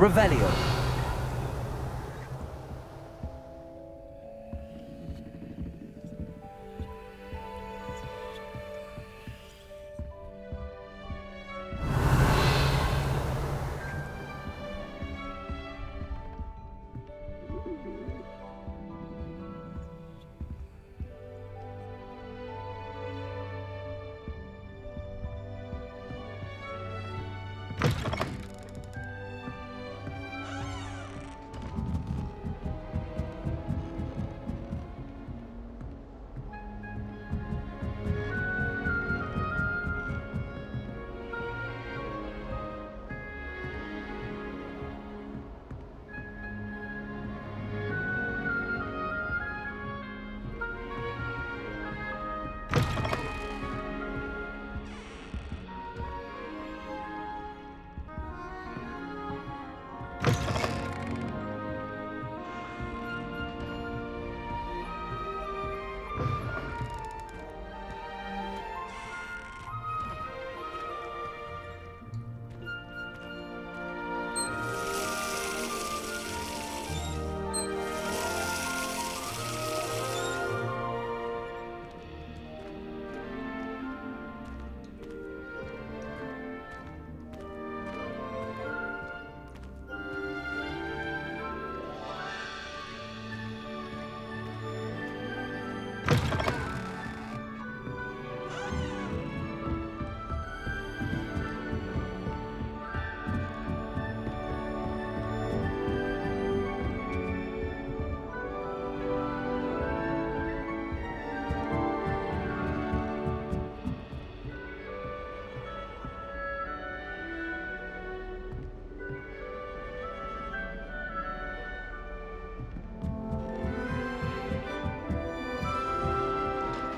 Revelio.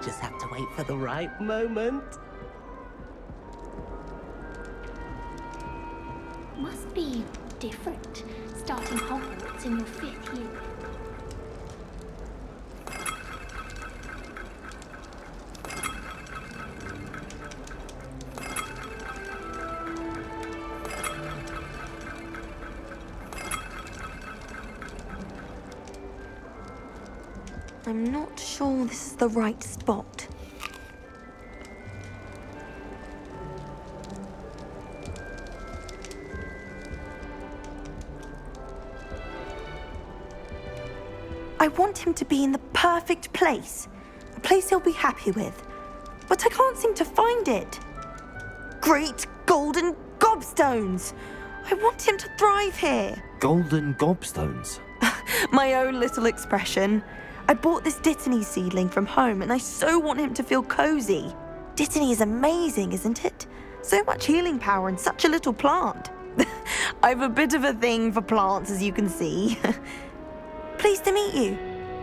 Just have to wait for the right moment. Must be different, starting Hogwarts in your 5th year. I'm not sure this is the right spot. I want him to be in the perfect place. A place he'll be happy with. But I can't seem to find it. Great golden gobstones! I want him to thrive here. Golden gobstones? My own little expression. I bought this Dittany seedling from home and I so want him to feel cozy. Dittany is amazing, isn't it? So much healing power in such a little plant. I've a bit of a thing for plants, as you can see. Pleased to meet you.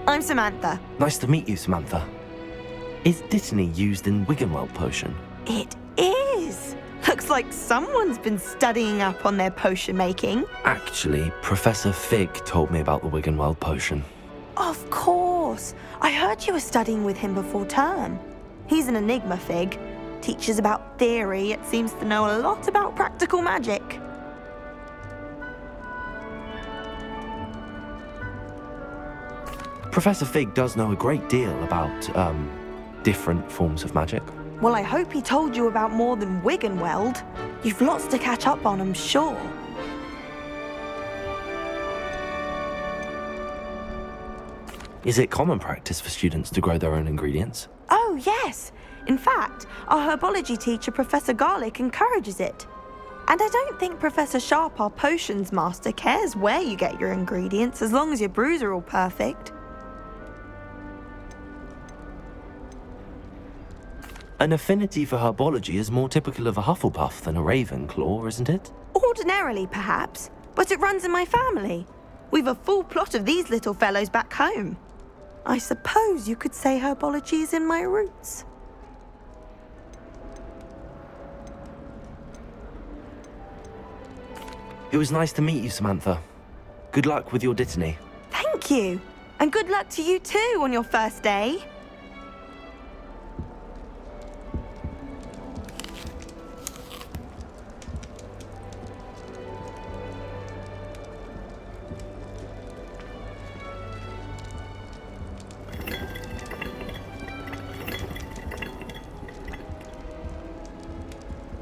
I'm Samantha. Nice to meet you, Samantha. Is Dittany used in Wiggenweld potion? It is. Looks like someone's been studying up on their potion making. Actually, Professor Fig told me about the Wiggenweld potion. Of course. I heard you were studying with him before term. He's an enigma, Fig. Teaches about theory, yet seems to know a lot about practical magic. Professor Fig does know a great deal about, different forms of magic. Well, I hope he told you about more than Wiggenweld. You've lots to catch up on, I'm sure. Is it common practice for students to grow their own ingredients? Oh, yes. In fact, our herbology teacher, Professor Garlick, encourages it. And I don't think Professor Sharp, our potions master, cares where you get your ingredients, as long as your brews are all perfect. An affinity for herbology is more typical of a Hufflepuff than a Ravenclaw, isn't it? Ordinarily, perhaps, but it runs in my family. We've a full plot of these little fellows back home. I suppose you could say herbology is in my roots. It was nice to meet you, Samantha. Good luck with your Dittany. Thank you. And good luck to you too on your first day.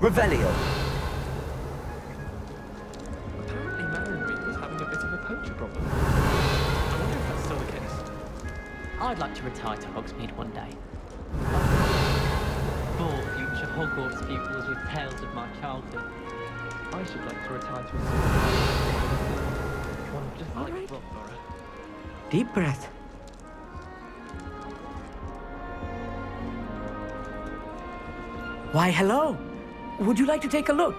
Revelio. Apparently Marionweed was having a bit of a poacher problem. I wonder if that's still the case. I'd like to retire to Hogsmeade one day. Bore future Hogwarts pupils with tales of my childhood. I should like to retire to a one just like Alright. Rockborough. Deep breath. Why, hello. Would you like to take a look?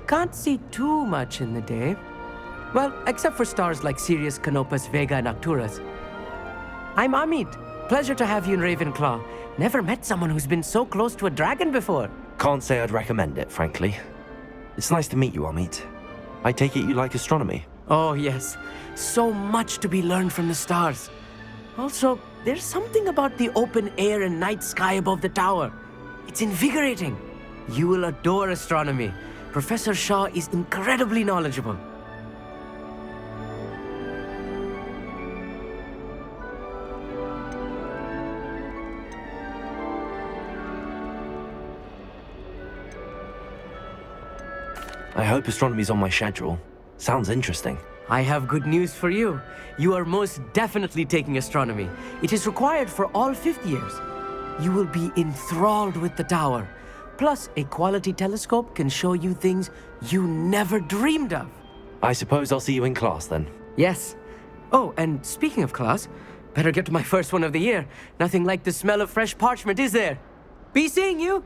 Can't see too much in the day. Well, except for stars like Sirius, Canopus, Vega, and Arcturus. I'm Amit. Pleasure to have you in Ravenclaw. Never met someone who's been so close to a dragon before. Can't say I'd recommend it, frankly. It's nice to meet you, Amit. I take it you like astronomy. Oh, yes. So much to be learned from the stars. Also, there's something about the open air and night sky above the tower. It's invigorating. You will adore astronomy. Professor Shaw is incredibly knowledgeable. I hope astronomy's on my schedule. Sounds interesting. I have good news for you. You are most definitely taking astronomy. It is required for all fifth years. You will be enthralled with the tower. Plus, a quality telescope can show you things you never dreamed of. I suppose I'll see you in class then. Yes. Oh, and speaking of class, better get to my first one of the year. Nothing like the smell of fresh parchment, is there? Be seeing you!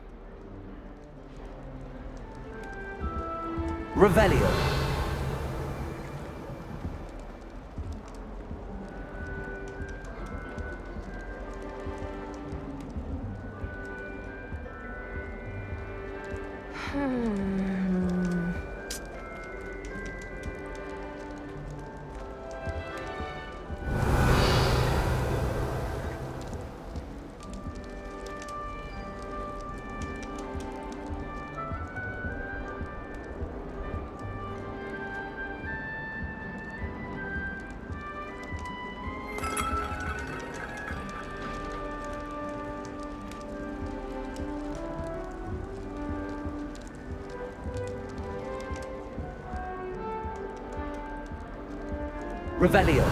Revelio. Revelio.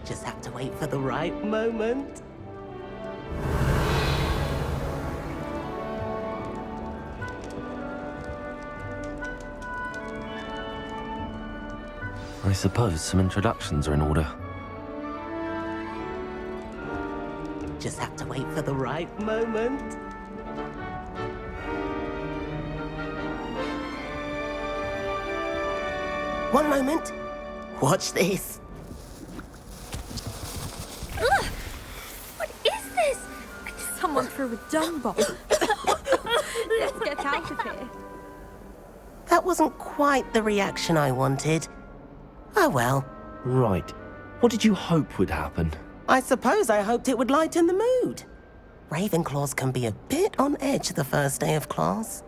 Just have to wait for the right moment. I suppose some introductions are in order. Just have to wait for the right moment. One moment. Watch this. Ugh! What is this? Someone threw a dung bomb. Let's get out of here. That wasn't quite the reaction I wanted. Oh well. Right. What did you hope would happen? I suppose I hoped it would lighten the mood. Ravenclaws can be a bit on edge the first day of class.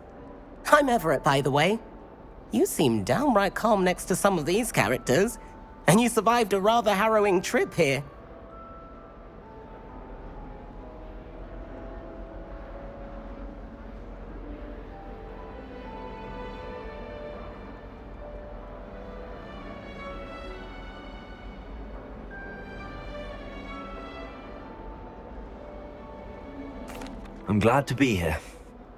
I'm Everett, by the way. You seem downright calm next to some of these characters, and you survived a rather harrowing trip here. I'm glad to be here.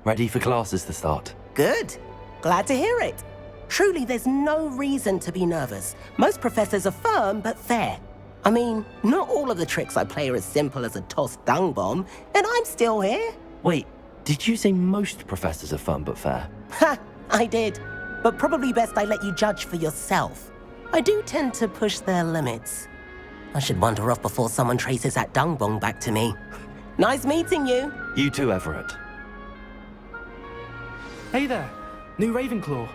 Ready for classes to start. Good. Glad to hear it. Truly, there's no reason to be nervous. Most professors are firm but fair. I mean, not all of the tricks I play are as simple as a tossed dung bomb, and I'm still here. Wait, did you say most professors are fun but fair? Ha! I did. But probably best I let you judge for yourself. I do tend to push their limits. I should wander off before someone traces that dung bomb back to me. Nice meeting you. You too, Everett. Hey there, new Ravenclaw.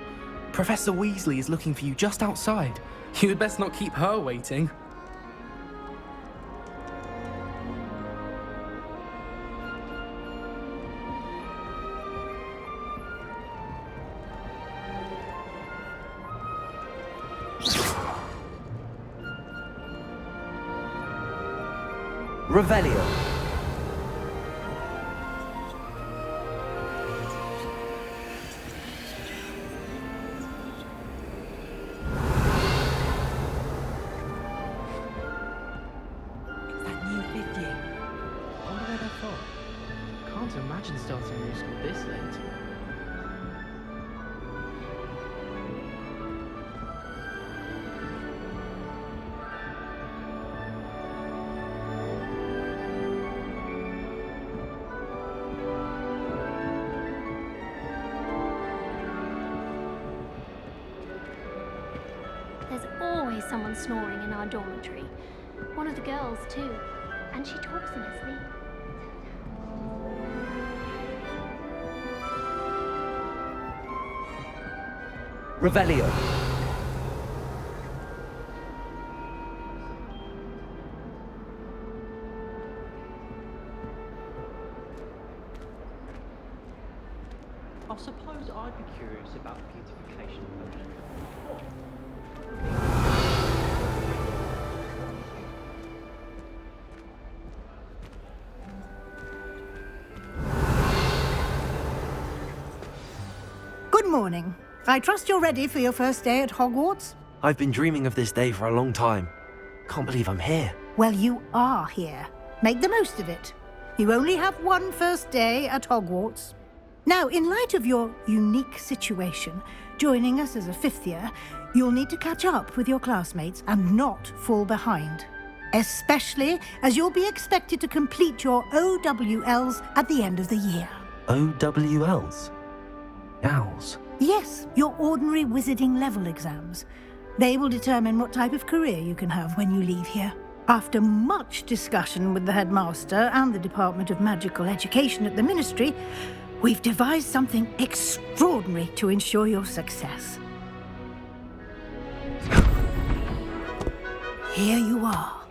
Professor Weasley is looking for you just outside. You'd best not keep her waiting. Revelio. That new fifth year. I wonder where they're from. Can't imagine starting new school this late. There's always someone snoring in our dormitory. One of the girls, too. And she talks in her sleep. Revelio. I suppose I'd be curious about the beautification potion. Good morning. I trust you're ready for your first day at Hogwarts? I've been dreaming of this day for a long time. Can't believe I'm here. Well, you are here. Make the most of it. You only have one first day at Hogwarts. Now, in light of your unique situation, joining us as a fifth year, you'll need to catch up with your classmates and not fall behind. Especially as you'll be expected to complete your OWLs at the end of the year. OWLs? Owls. Yes, your ordinary wizarding level exams. They will determine what type of career you can have when you leave here. After much discussion with the headmaster and the Department of Magical Education at the Ministry, we've devised something extraordinary to ensure your success. Here you are.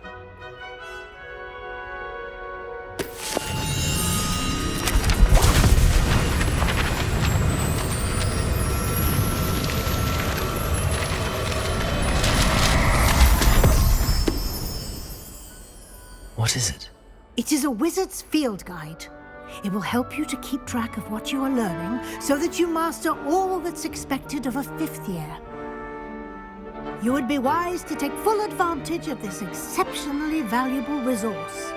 What is it? It is a wizard's field guide. It will help you to keep track of what you are learning so that you master all that's expected of a fifth year. You would be wise to take full advantage of this exceptionally valuable resource.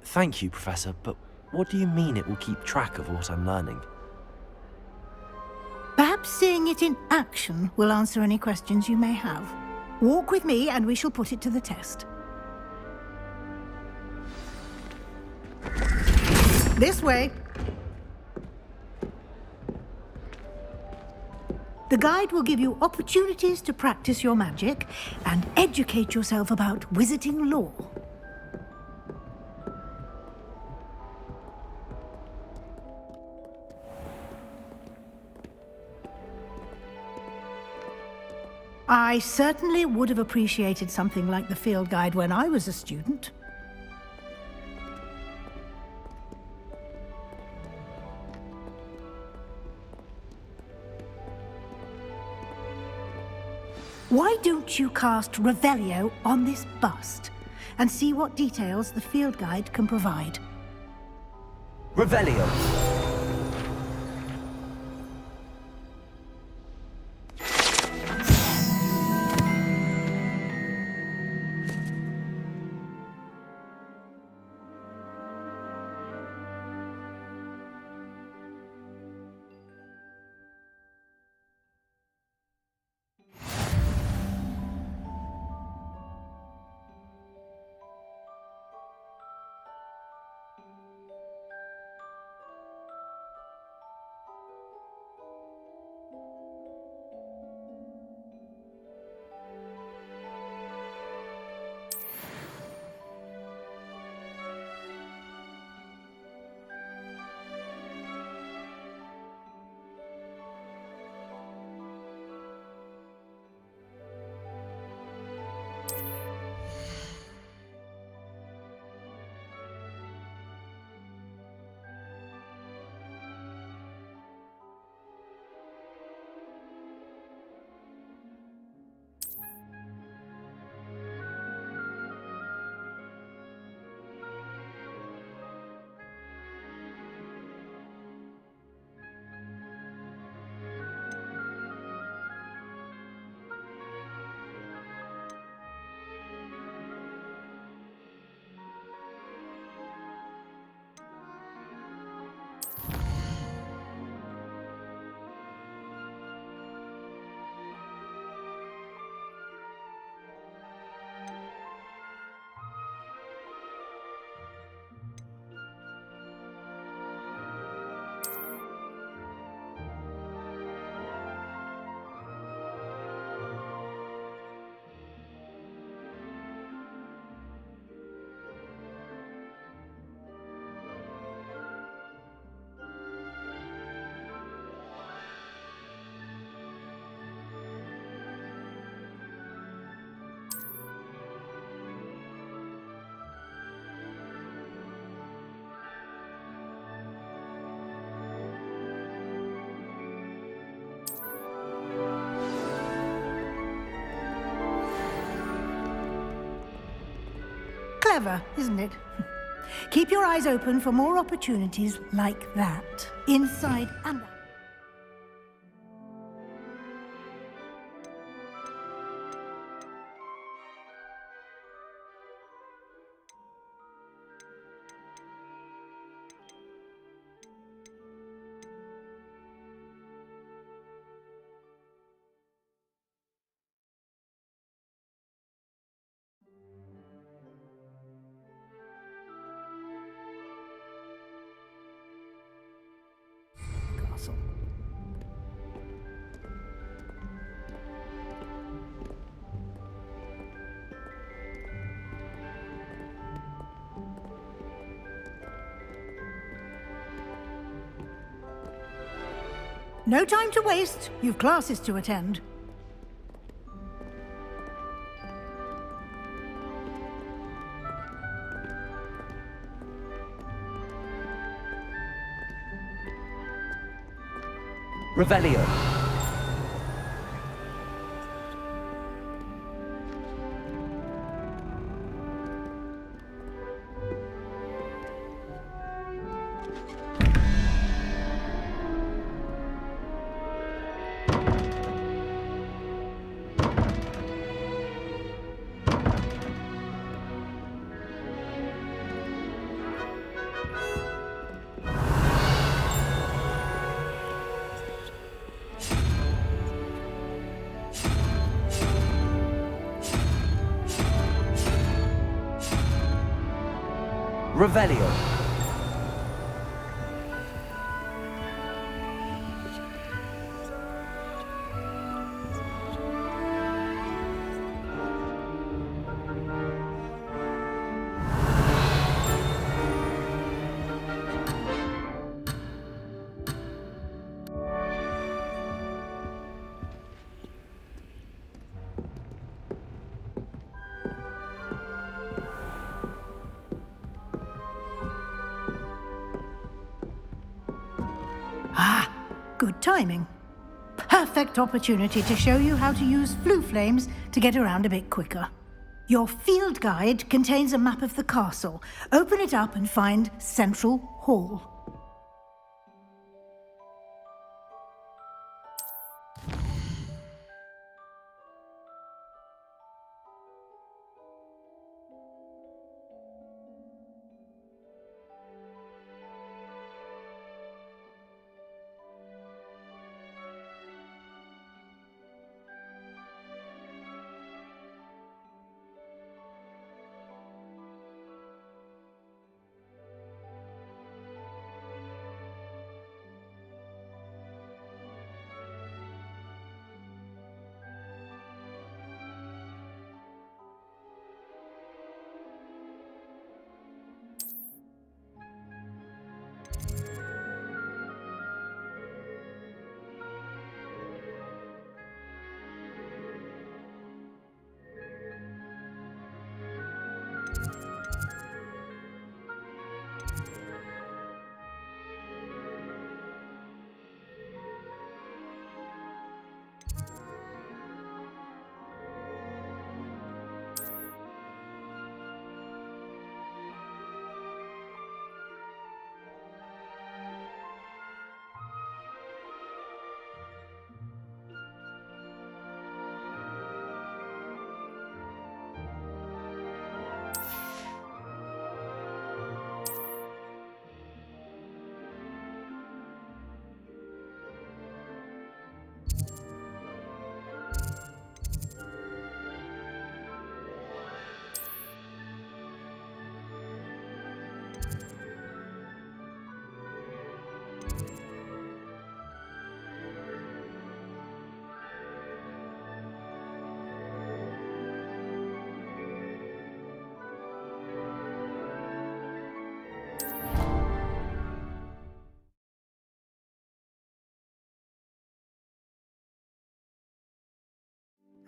Thank you, Professor, but what do you mean it will keep track of what I'm learning? Perhaps seeing it in action will answer any questions you may have. Walk with me and we shall put it to the test. This way. The guide will give you opportunities to practice your magic and educate yourself about wizarding lore. I certainly would have appreciated something like the field guide when I was a student. Why don't you cast Revelio on this bust and see what details the field guide can provide? Revelio. Clever, isn't it? Keep your eyes open for more opportunities like that, inside and out. Castle. No time to waste. You've classes to attend. Revelio. Revelio. Ah, good timing. Perfect opportunity to show you how to use flue flames to get around a bit quicker. Your field guide contains a map of the castle. Open it up and find Central Hall.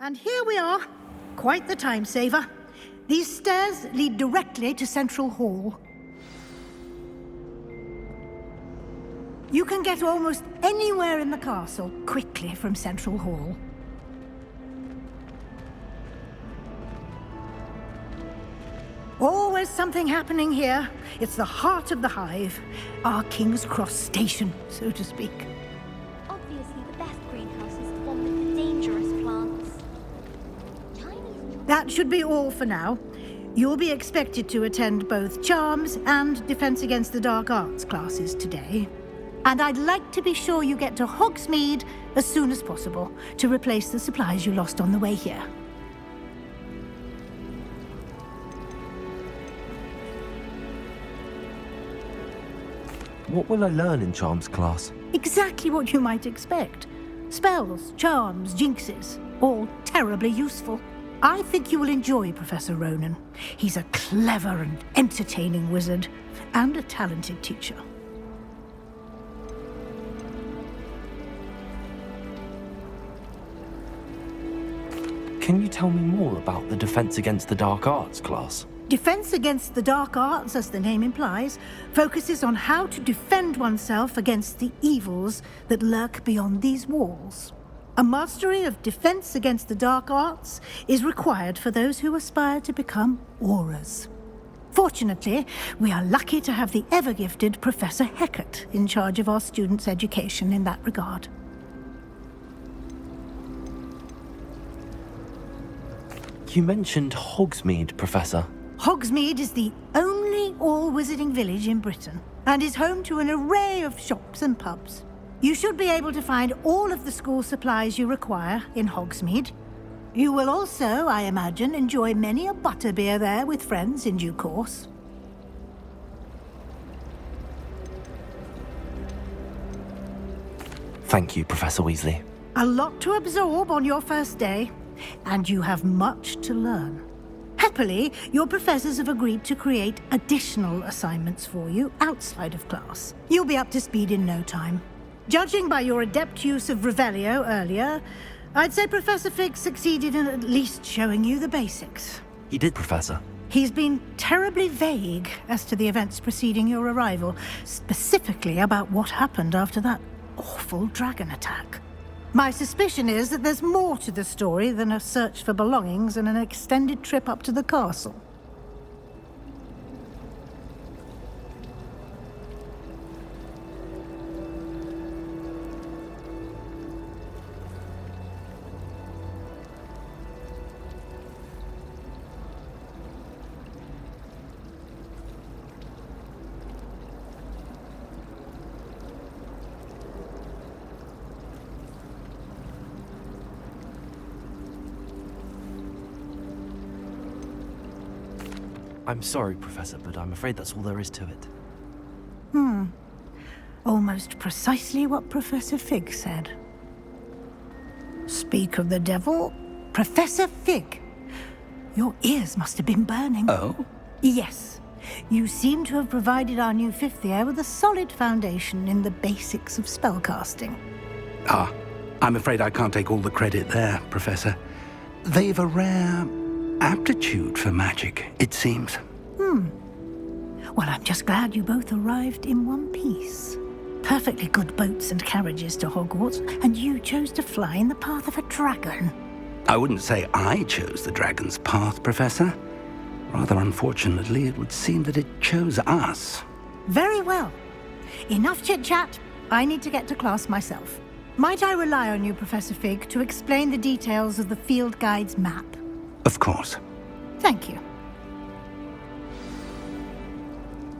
And here we are. Quite the time saver. These stairs lead directly to Central Hall. You can get almost anywhere in the castle quickly from Central Hall. Always something happening here. It's the heart of the hive. Our King's Cross station, so to speak. Obviously, the best greenhouse is the one with the dangerous plants. That should be all for now. You'll be expected to attend both Charms and Defense Against the Dark Arts classes today. And I'd like to be sure you get to Hogsmeade as soon as possible to replace the supplies you lost on the way here. What will I learn in Charms class? Exactly what you might expect. Spells, charms, jinxes, all terribly useful. I think you will enjoy Professor Ronan. He's a clever and entertaining wizard, and a talented teacher. Can you tell me more about the Defense Against the Dark Arts class? Defense Against the Dark Arts, as the name implies, focuses on how to defend oneself against the evils that lurk beyond these walls. A mastery of Defense Against the Dark Arts is required for those who aspire to become Auras. Fortunately, we are lucky to have the ever-gifted Professor Hecat in charge of our students' education in that regard. You mentioned Hogsmeade, Professor. Hogsmeade is the only all-wizarding village in Britain and is home to an array of shops and pubs. You should be able to find all of the school supplies you require in Hogsmeade. You will also, I imagine, enjoy many a butterbeer there with friends in due course. Thank you, Professor Weasley. A lot to absorb on your first day, and you have much to learn. Happily, your professors have agreed to create additional assignments for you outside of class. You'll be up to speed in no time. Judging by your adept use of Revelio earlier, I'd say Professor Fig succeeded in at least showing you the basics. He did, Professor. He's been terribly vague as to the events preceding your arrival, specifically about what happened after that awful dragon attack. My suspicion is that there's more to the story than a search for belongings and an extended trip up to the castle. I'm sorry, Professor, but I'm afraid that's all there is to it. Almost precisely what Professor Fig said. Speak of the devil, Professor Fig. Your ears must have been burning. Oh? Yes. You seem to have provided our new fifth year with a solid foundation in the basics of spellcasting. Ah, I'm afraid I can't take all the credit there, Professor. They've a rare aptitude for magic, it seems. Well, I'm just glad you both arrived in one piece. Perfectly good boats and carriages to Hogwarts, and you chose to fly in the path of a dragon. I wouldn't say I chose the dragon's path, Professor. Rather unfortunately, it would seem that it chose us. Very well. Enough chit-chat. I need to get to class myself. Might I rely on you, Professor Fig, to explain the details of the field guide's map? Of course. Thank you.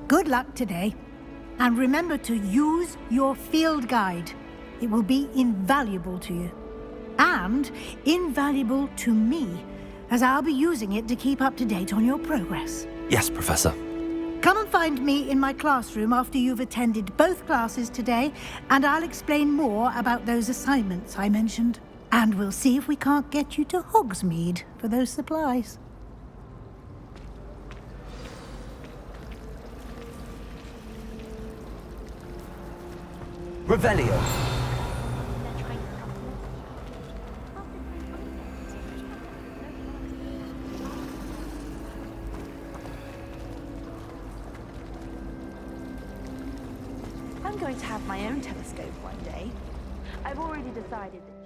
Good luck today. And remember to use your field guide. It will be invaluable to you. And invaluable to me, as I'll be using it to keep up to date on your progress. Yes, Professor. Come and find me in my classroom after you've attended both classes today, and I'll explain more about those assignments I mentioned. And we'll see if we can't get you to Hogsmeade for those supplies. Revelio. They're trying to come I'm going to have my own telescope one day. I've already decided that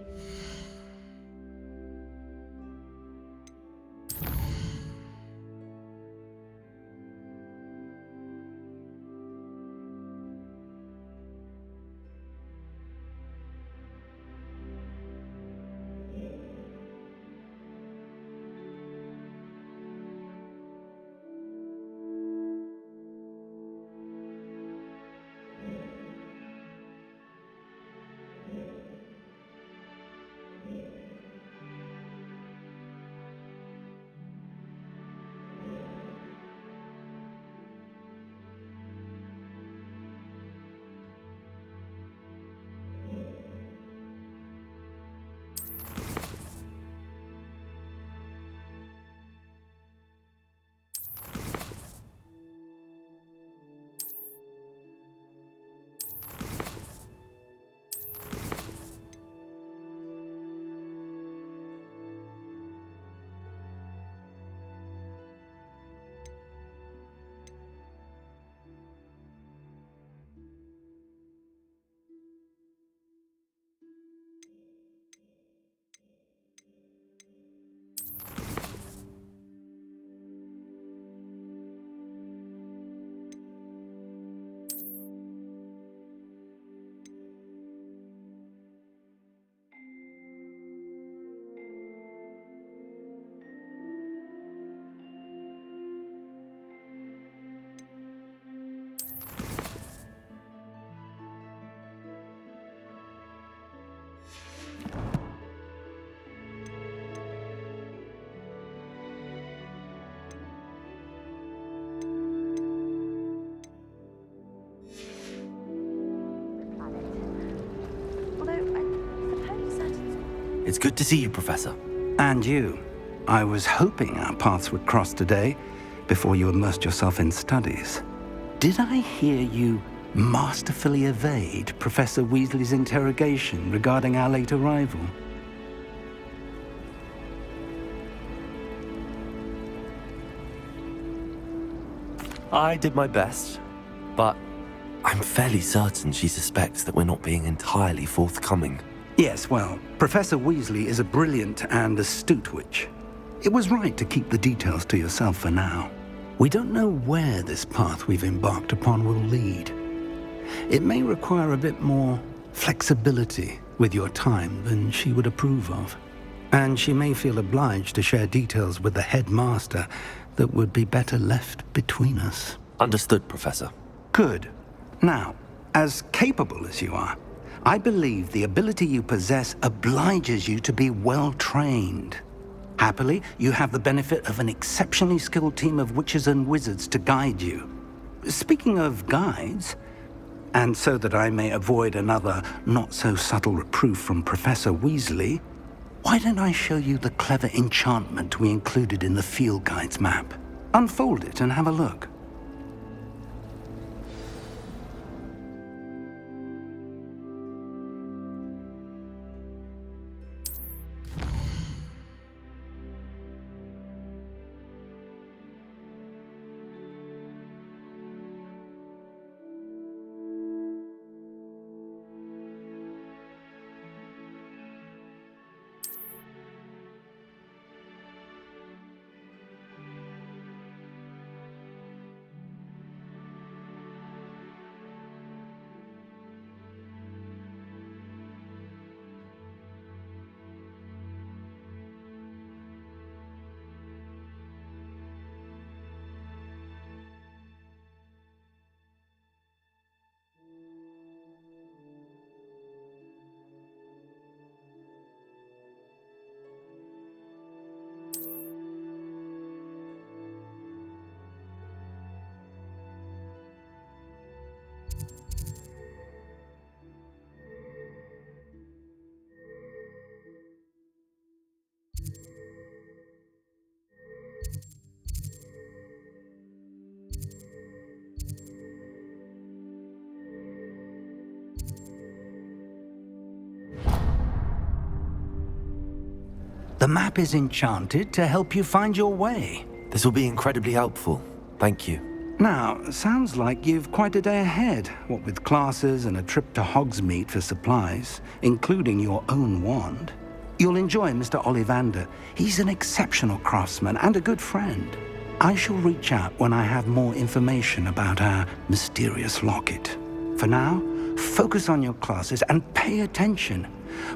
It's good to see you, Professor. And you. I was hoping our paths would cross today, before you immersed yourself in studies. Did I hear you masterfully evade Professor Weasley's interrogation regarding our late arrival? I did my best, but I'm fairly certain she suspects that we're not being entirely forthcoming. Yes, well, Professor Weasley is a brilliant and astute witch. It was right to keep the details to yourself for now. We don't know where this path we've embarked upon will lead. It may require a bit more flexibility with your time than she would approve of. And she may feel obliged to share details with the headmaster that would be better left between us. Understood, Professor. Good. Now, as capable as you are, I believe the ability you possess obliges you to be well trained. Happily, you have the benefit of an exceptionally skilled team of witches and wizards to guide you. Speaking of guides, and so that I may avoid another not-so-subtle reproof from Professor Weasley, why don't I show you the clever enchantment we included in the field guide's map? Unfold it and have a look. The map is enchanted to help you find your way. This will be incredibly helpful. Thank you. Now, sounds like you've quite a day ahead, what with classes and a trip to Hogsmeade for supplies, including your own wand. You'll enjoy Mr. Ollivander. He's an exceptional craftsman and a good friend. I shall reach out when I have more information about our mysterious locket. For now, focus on your classes and pay attention.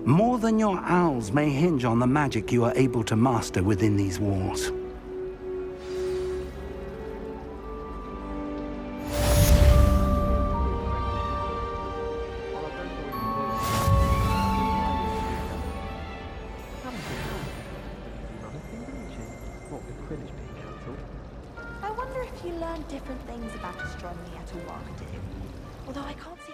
More than your owls may hinge on the magic you are able to master within these walls. I wonder if you learn different things about astronomy at a Wand. Although I can't see...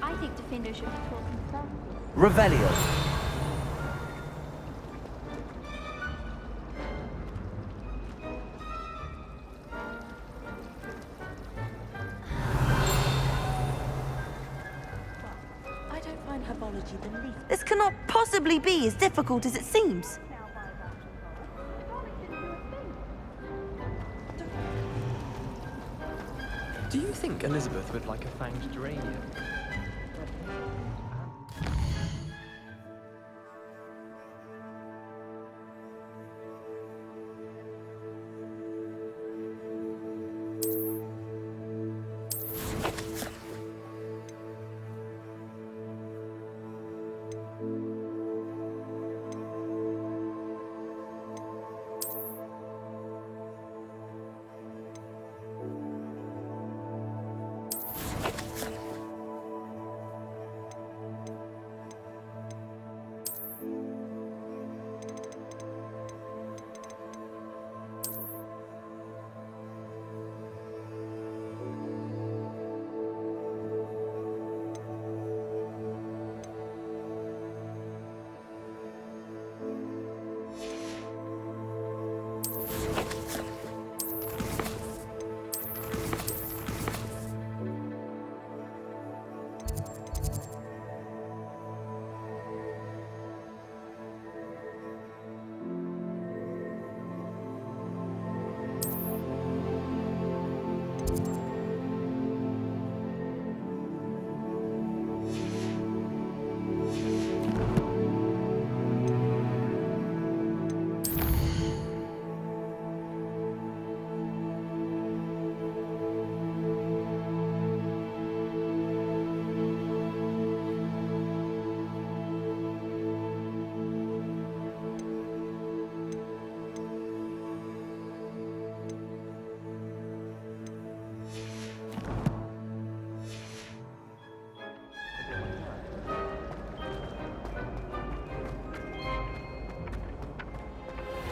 I think Defender should be taught himself. Revelio. I don't find herbology the least. This cannot possibly be as difficult as it seems. Do you think Elizabeth would like a fanged geranium?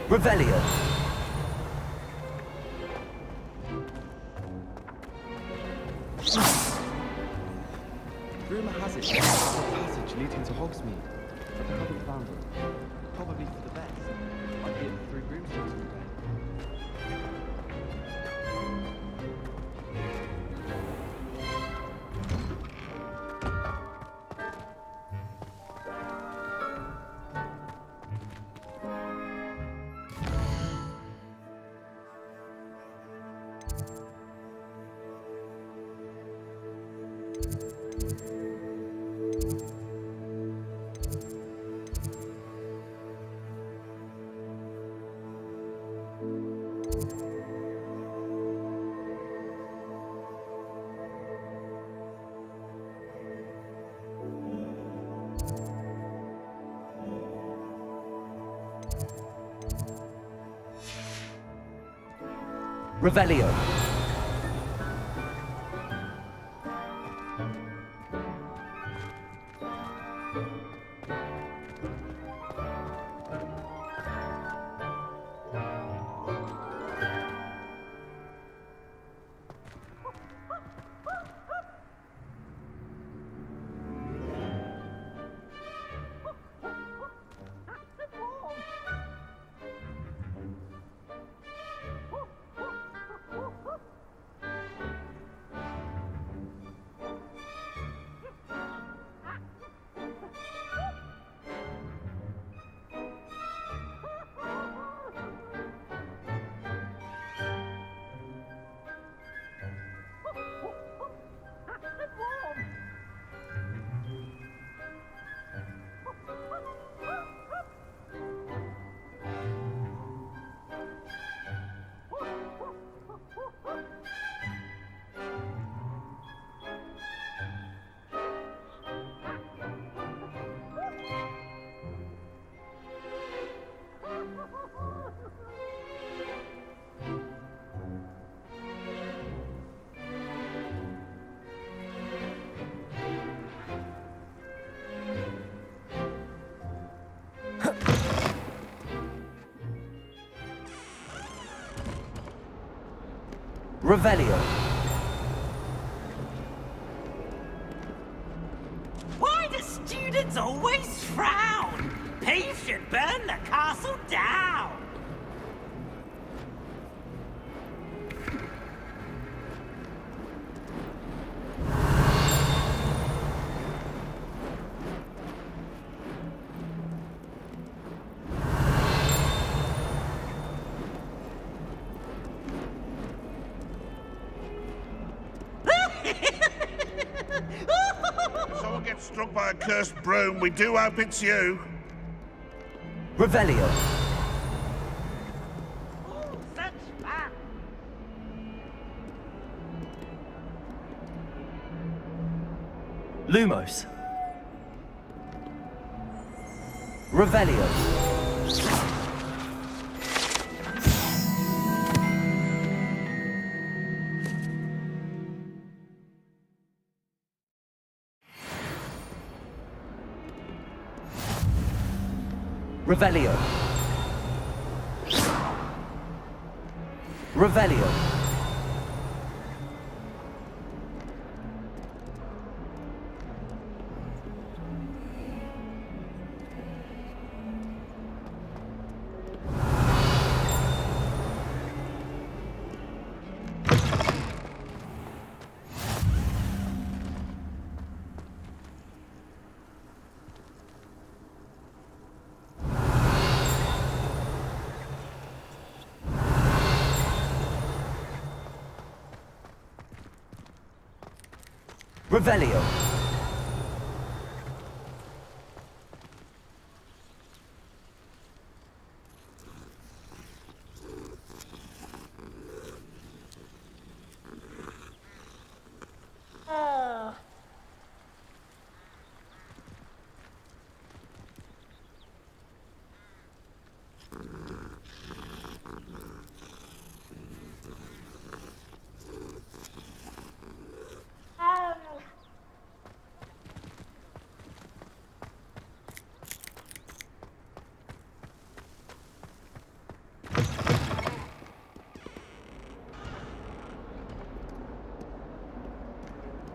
Revelio. Rumour has it there's a passage leading to Hogsmeade, but I haven't found it. Probably for the best. I'd be in through Broomstones all day. Revelio. Revelio. Why do students always frown? Peace should burn the castle down. Someone gets struck by a cursed broom, we do hope it's you. Revelio. Oh, such fun. Lumos. Revelio. Revelio. Revelio. Revelio.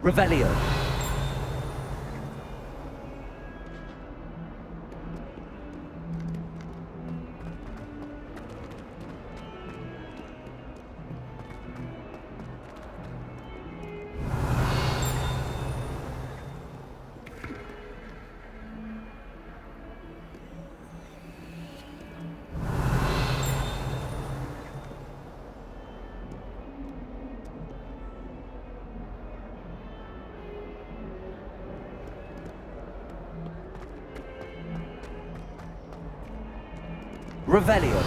Revelio. Revelio.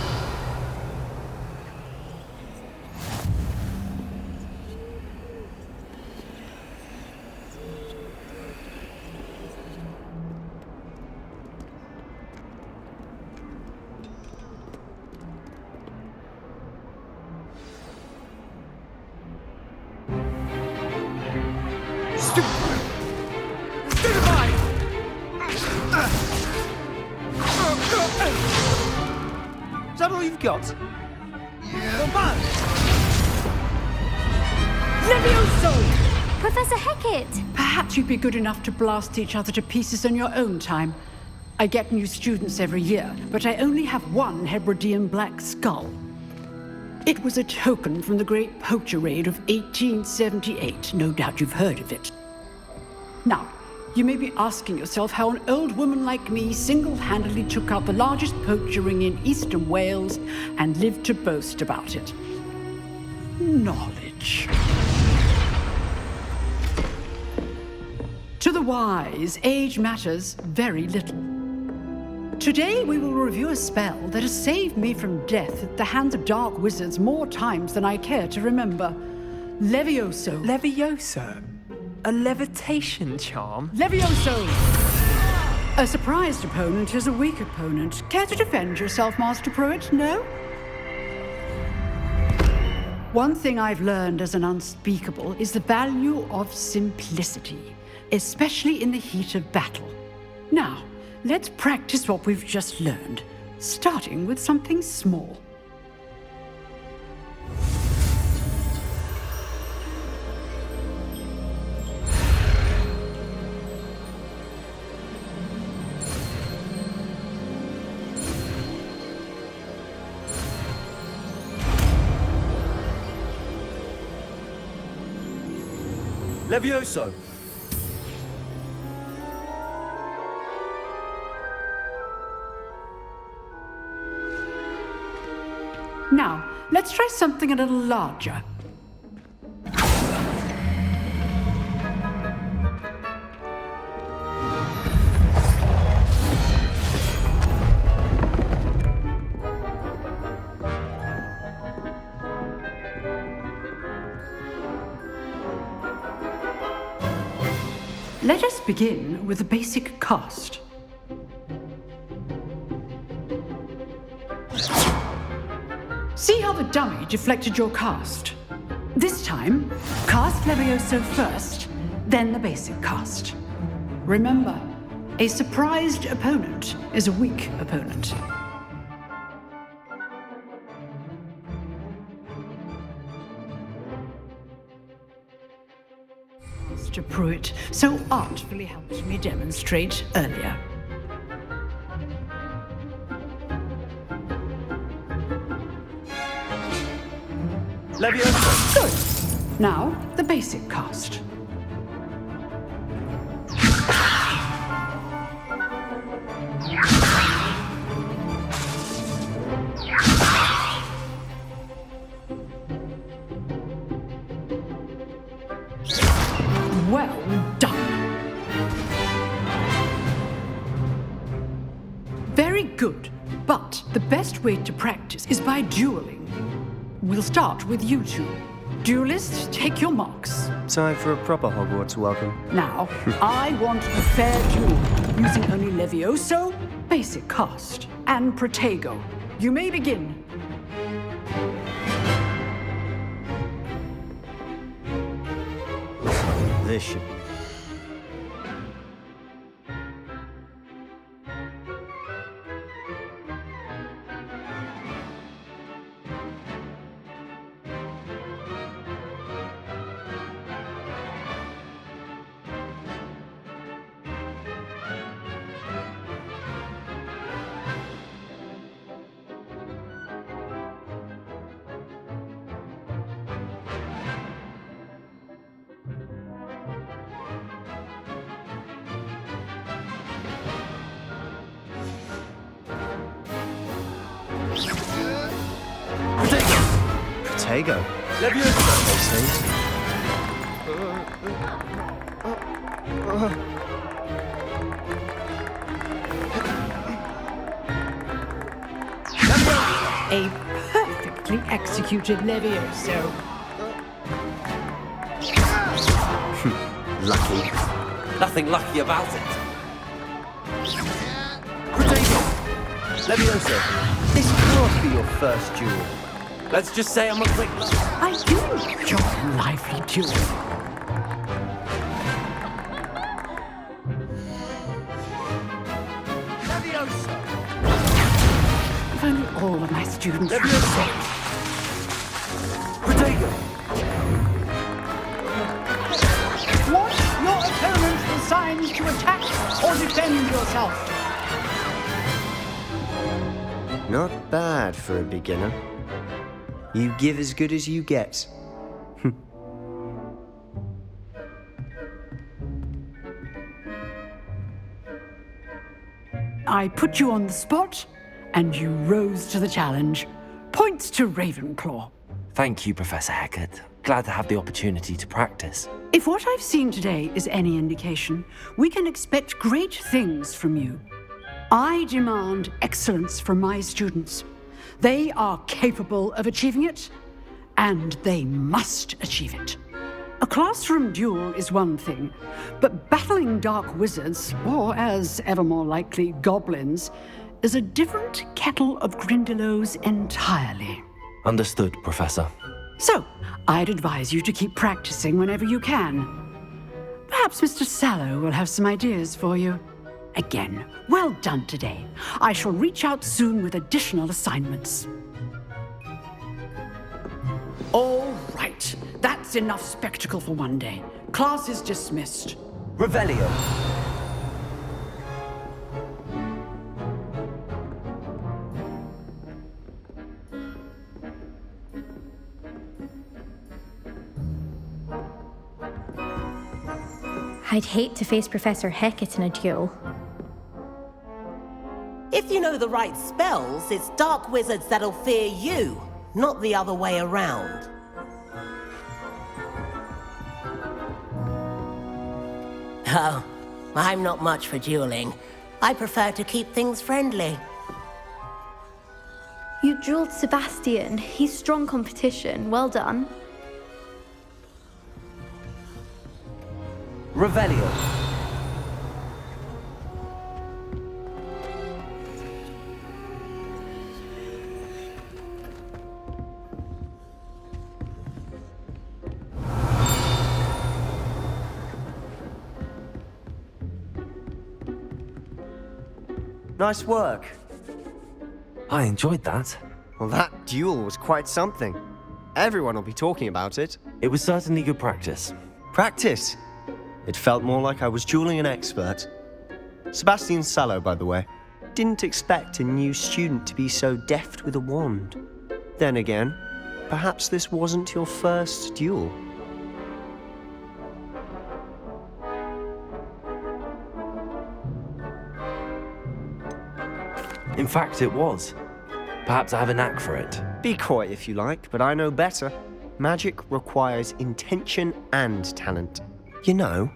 Is that all you've got? Levioso! Professor Hecat! Perhaps you'd be good enough to blast each other to pieces in your own time. I get new students every year, but I only have one Hebridean black skull. It was a token from the Great Poacher Raid of 1878. No doubt you've heard of it. Now, you may be asking yourself how an old woman like me single-handedly took out the largest poacher ring in eastern Wales and lived to boast about it. Knowledge. To the wise, age matters very little. Today we will review a spell that has saved me from death at the hands of dark wizards more times than I care to remember. Levioso. Levioso? A levitation charm? Levioso! A surprised opponent is a weak opponent. Care to defend yourself, Master Pruitt? No? One thing I've learned as an unspeakable is the value of simplicity, especially in the heat of battle. Now, let's practice what we've just learned, starting with something small. Levioso! Now, let's try something a little larger. Let us begin with the basic cast. See how the dummy deflected your cast? This time, cast Levioso first, then the basic cast. Remember, a surprised opponent is a weak opponent. Mr. Pruitt so artfully helped me demonstrate earlier. Levioso! Good. Now, the basic cast. Well done. Very good. But the best way to practice is by dueling. We'll start with you two. Duelists, take your marks. Time for a proper Hogwarts welcome. Now, I want a fair duel, using only Levioso, basic cast, and Protego. You may begin. This should... Protego. Levioso! A perfectly executed Levioso. Lucky. Nothing lucky about it. Protego! Levioso! This can't be your first duel. Let's just say I'm a quick... I do enjoy a lively duel. Levioso! If only all of my students were Levioso! safe. Protego! Want your opponent assigns to attack or defend yourself. Not bad for a beginner. You give as good as you get. I put you on the spot, and you rose to the challenge. Points to Ravenclaw. Thank you, Professor Hecat. Glad to have the opportunity to practice. If what I've seen today is any indication, we can expect great things from you. I demand excellence from my students. They are capable of achieving it, and they must achieve it. A classroom duel is one thing, but battling dark wizards, or as ever more likely, goblins, is a different kettle of Grindylows entirely. Understood, Professor. So, I'd advise you to keep practicing whenever you can. Perhaps Mr. Sallow will have some ideas for you. Again, well done today. I shall reach out soon with additional assignments. All right, that's enough spectacle for one day. Class is dismissed. Revelio. I'd hate to face Professor Hecat in a duel. If you know the right spells, it's dark wizards that'll fear you, not the other way around. Oh, I'm not much for dueling. I prefer to keep things friendly. You dueled Sebastian. He's strong competition. Well done. Revelio. Nice work. I enjoyed that. Well, that duel was quite something. Everyone will be talking about it. It was certainly good practice. Practice? It felt more like I was dueling an expert. Sebastian Sallow, by the way. Didn't expect a new student to be so deft with a wand. Then again, perhaps this wasn't your first duel. In fact, it was. Perhaps I have a knack for it. Be coy if you like, but I know better. Magic requires intention and talent. You know,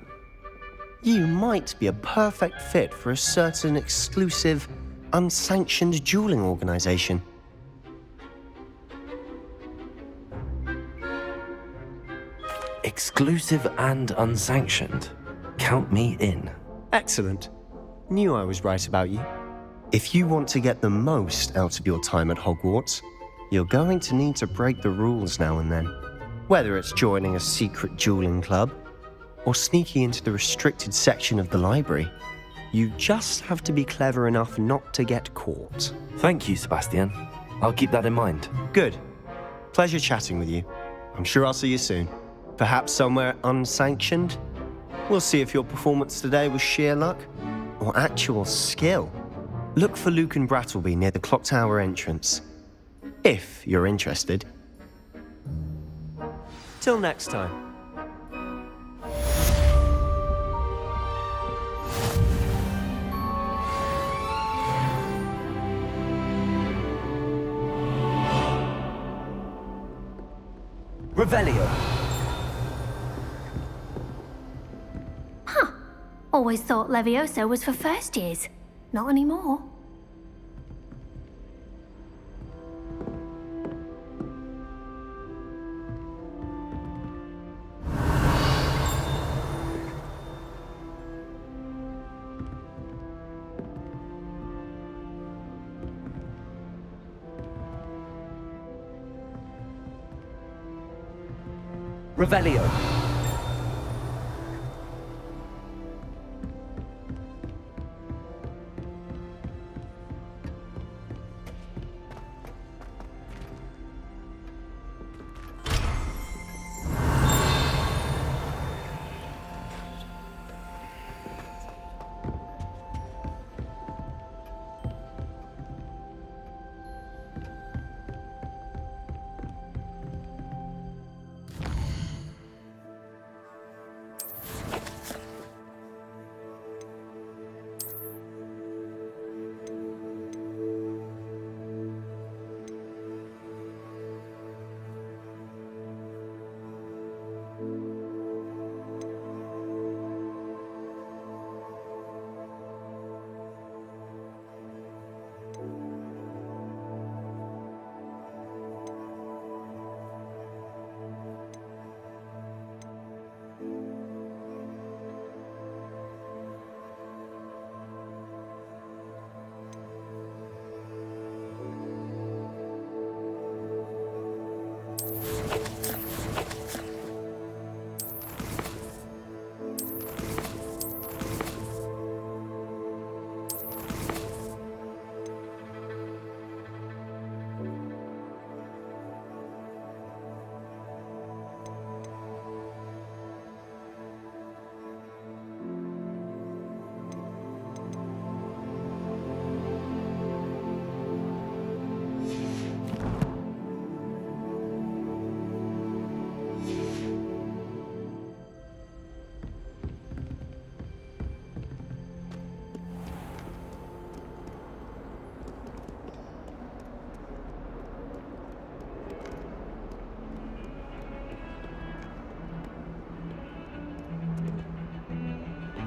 you might be a perfect fit for a certain exclusive, unsanctioned dueling organization. Exclusive and unsanctioned. Count me in. Excellent. Knew I was right about you. If you want to get the most out of your time at Hogwarts, you're going to need to break the rules now and then. Whether it's joining a secret dueling club, or sneaking into the restricted section of the library, you just have to be clever enough not to get caught. Thank you, Sebastian. I'll keep that in mind. Good. Pleasure chatting with you. I'm sure I'll see you soon. Perhaps somewhere unsanctioned? We'll see if your performance today was sheer luck or actual skill. Look for Luke and Brattleby near the Clock Tower entrance, if you're interested. Till next time. Revelio. Huh. Always thought Levioso was for first years. Not anymore. Revelio.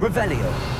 Revelio.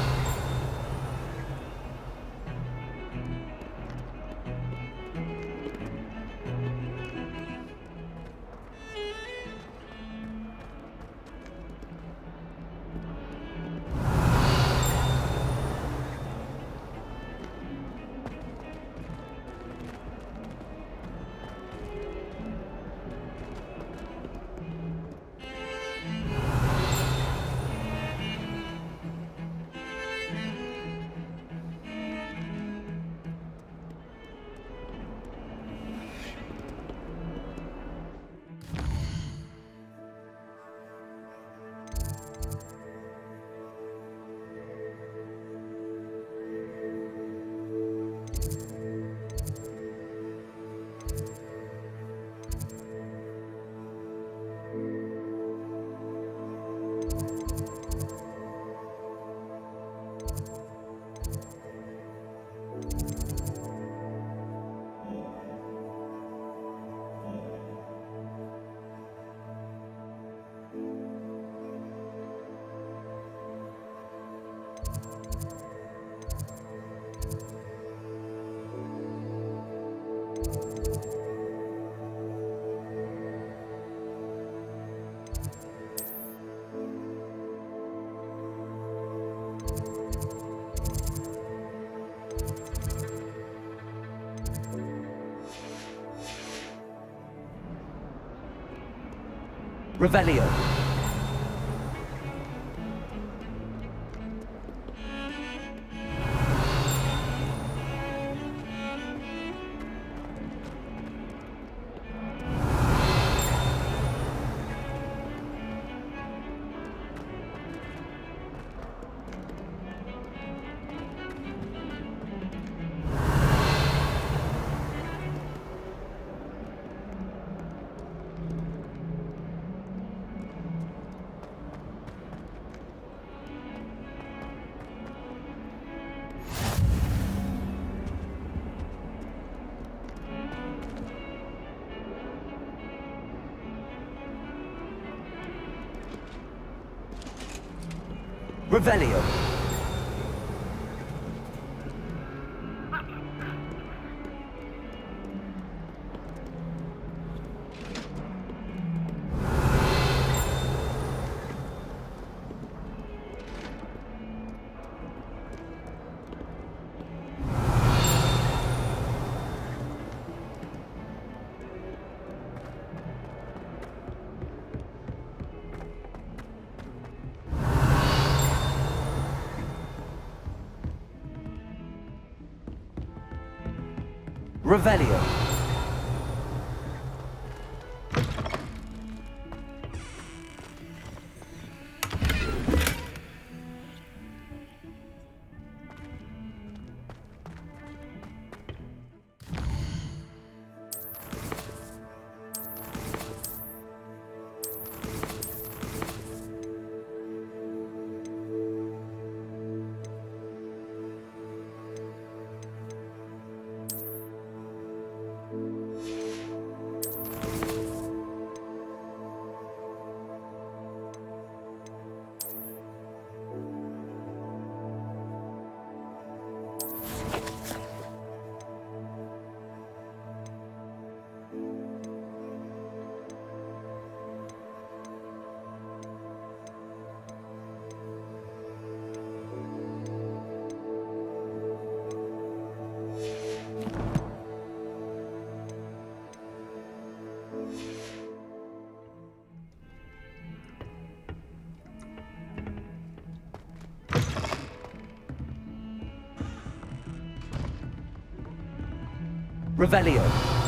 Revelio. Revelio. Revelio. Revelio.